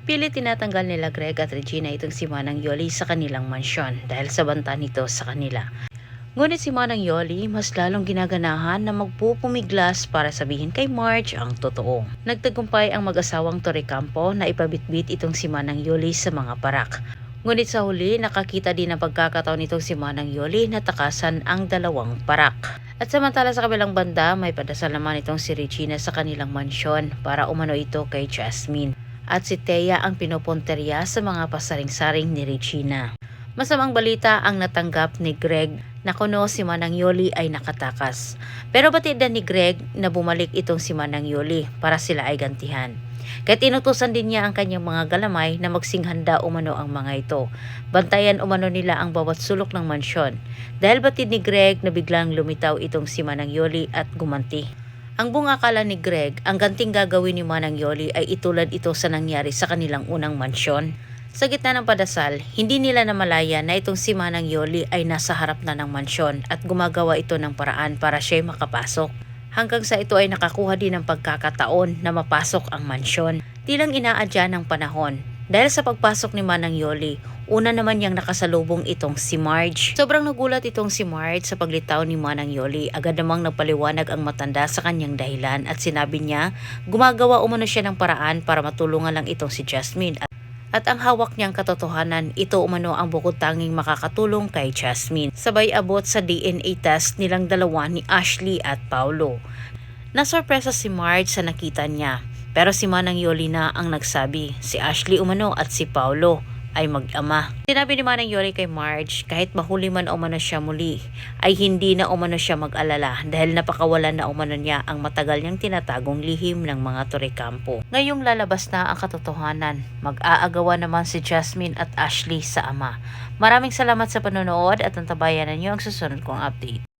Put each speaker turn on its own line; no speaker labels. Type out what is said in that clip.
Pilit tinatanggal nila Greg at Regina itong si Manang Yoli sa kanilang mansyon dahil sa banta nito sa kanila. Ngunit si Manang Yoli mas lalong ginaganahan na magpupumiglas para sabihin kay Marge ang totoo. Nagtagumpay ang mag-asawang Torrecampo na ipabitbit itong si Manang Yoli sa mga parak. Ngunit sa huli, nakakita din ang pagkakataon nitong si Manang Yoli na takasan ang dalawang parak. At samantala sa kabilang banda, may padasal naman itong si Regina sa kanilang mansyon para umano ito kay Jasmine. At si Thea ang pinopunterya sa mga pasaring-saring ni Regina. Masamang balita ang natanggap ni Greg na kuno si Manang Yoli ay nakatakas. Pero batidan ni Greg na bumalik itong si Manang Yoli para sila ay gantihan. Kahit inutusan din niya ang kanyang mga galamay na magsinghanda umano ang mga ito. Bantayan umano nila ang bawat sulok ng mansyon. Dahil batid ni Greg na biglang lumitaw itong si Manang Yoli at gumanti. Ang buong akala ni Greg, ang ganting gagawin ni Manang Yoli ay itulad ito sa nangyari sa kanilang unang mansyon. Sa gitna ng padasal, hindi nila namalaya na itong si Manang Yoli ay nasa harap na ng mansyon at gumagawa ito ng paraan para siya makapasok. Hanggang sa ito ay nakakuha din ng pagkakataon na mapasok ang mansyon. Tilang inaadya ng panahon. Dahil sa pagpasok ni Manang Yoli, una naman niyang nakasalubong itong si Marge. Sobrang nagulat itong si Marge sa paglitaw ni Manang Yoli. Agad namang nagpaliwanag ang matanda sa kanyang dahilan at sinabi niya gumagawa umano siya ng paraan para matulungan lang itong si Jasmine. At ang hawak niyang katotohanan, ito umano ang bukod tanging makakatulong kay Jasmine. Sabay abot sa DNA test nilang dalawa ni Ashley at Paulo. Nasorpresa si Marge sa nakita niya. Pero si Manang Yoli na ang nagsabi, si Ashley umano at si Paulo ay mag-ama. Sinabi ni Manang Yoli kay Marge, kahit mahuli man umano siya muli, ay hindi na umano siya mag-alala dahil napakawalan na umano niya ang matagal niyang tinatagong lihim ng mga Torrecampo. Ngayong lalabas na ang katotohanan, mag-aagawa naman si Jasmine at Ashley sa ama. Maraming salamat sa panonood at antabayan ninyo ang susunod kong update.